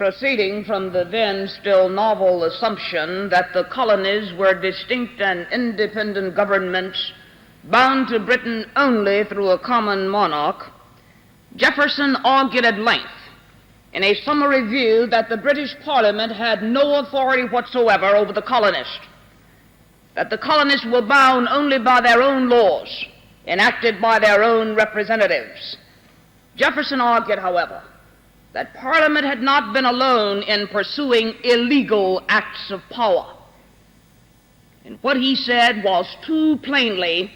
Proceeding from the then still novel assumption that the colonies were distinct and independent governments bound to Britain only through a common monarch, Jefferson argued at length in a summary view that the British Parliament had no authority whatsoever over the colonists, that the colonists were bound only by their own laws, enacted by their own representatives. Jefferson argued, however, that Parliament had not been alone in pursuing illegal acts of power. And what he said was too plainly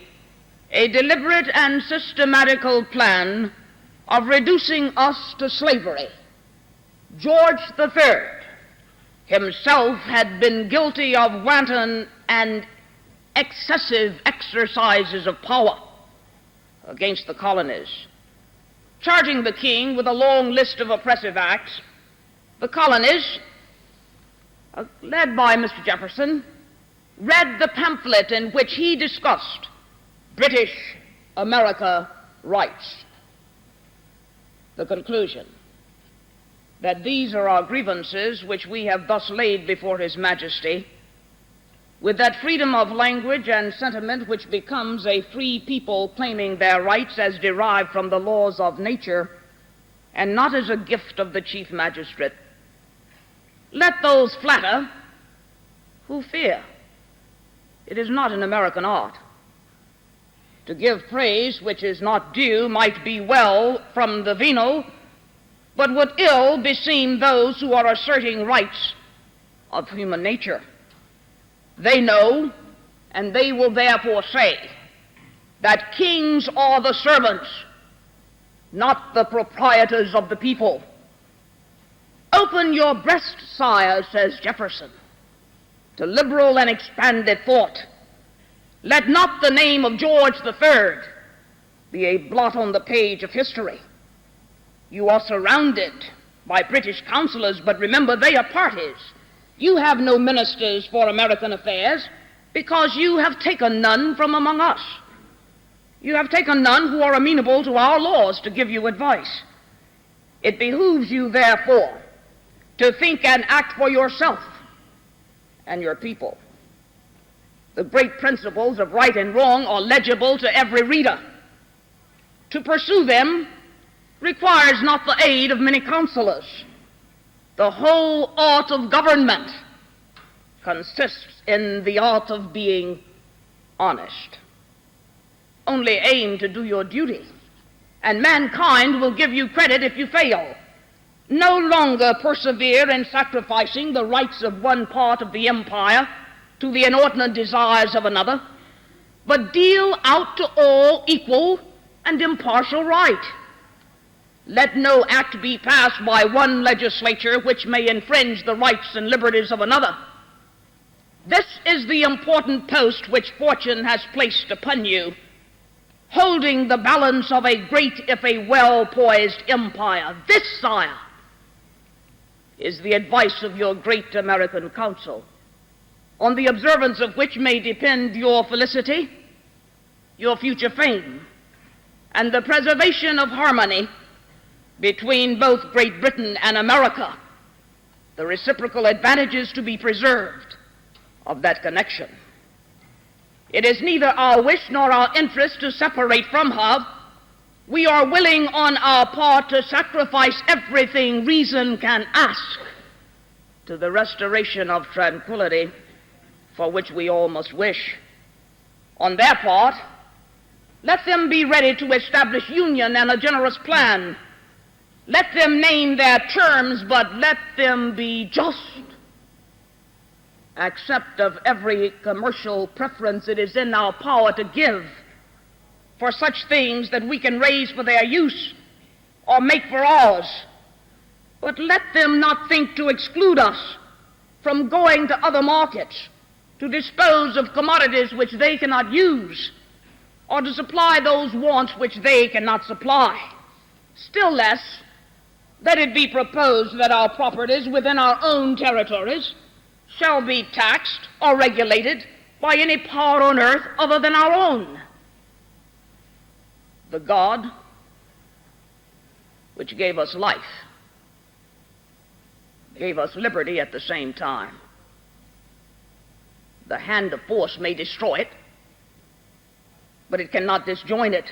a deliberate and systematical plan of reducing us to slavery. George III himself had been guilty of wanton and excessive exercises of power against the colonies. Charging the king with a long list of oppressive acts, the colonies, led by Mr. Jefferson, read the pamphlet in which he discussed British America rights. The conclusion that these are our grievances which we have thus laid before His Majesty, with that freedom of language and sentiment which becomes a free people claiming their rights as derived from the laws of nature and not as a gift of the Chief Magistrate. Let those flatter who fear. It is not an American art. To give praise which is not due might be well from the venal, but would ill beseem those who are asserting rights of human nature. They know, and they will therefore say, that kings are the servants, not the proprietors of the people. Open your breast, sire, says Jefferson, to liberal and expanded thought. Let not the name of George III be a blot on the page of history. You are surrounded by British counselors, but remember they are parties. You have no ministers for American affairs because you have taken none from among us. You have taken none who are amenable to our laws to give you advice. It behooves you, therefore, to think and act for yourself and your people. The great principles of right and wrong are legible to every reader. To pursue them requires not the aid of many counselors. The whole art of government consists in the art of being honest. Only aim to do your duty, and mankind will give you credit if you fail. No longer persevere in sacrificing the rights of one part of the empire to the inordinate desires of another, but deal out to all equal and impartial right. Let no act be passed by one legislature which may infringe the rights and liberties of another. This is the important post which fortune has placed upon you, holding the balance of a great, if a well-poised empire. This, sire, is the advice of your great American council, on the observance of which may depend your felicity, your future fame, and the preservation of harmony between both Great Britain and America, the reciprocal advantages to be preserved of that connection. It is neither our wish nor our interest to separate from her. We are willing on our part to sacrifice everything reason can ask to the restoration of tranquility, for which we all must wish. On their part, let them be ready to establish union and a generous plan. Let them name their terms, but let them be just. Accept of every commercial preference it is in our power to give for such things that we can raise for their use or make for ours. But let them not think to exclude us from going to other markets to dispose of commodities which they cannot use, or to supply those wants which they cannot supply. Still less, let it be proposed that our properties within our own territories shall be taxed or regulated by any power on earth other than our own. The God which gave us life gave us liberty at the same time. The hand of force may destroy it, but it cannot disjoin it.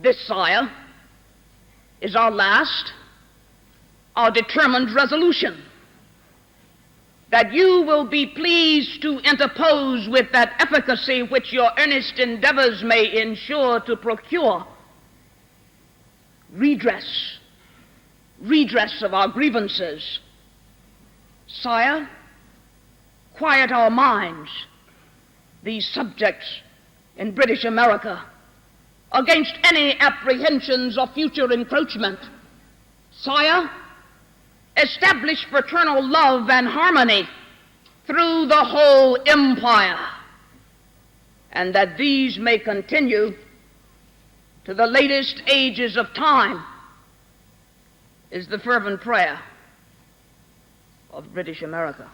This, sire, is our last, our determined resolution, that you will be pleased to interpose with that efficacy which your earnest endeavors may ensure to procure redress of our grievances. Sire, quiet our minds, these subjects in British America, against any apprehensions of future encroachment. Sire, establish fraternal love and harmony through the whole empire, and that these may continue to the latest ages of time, is the fervent prayer of British America.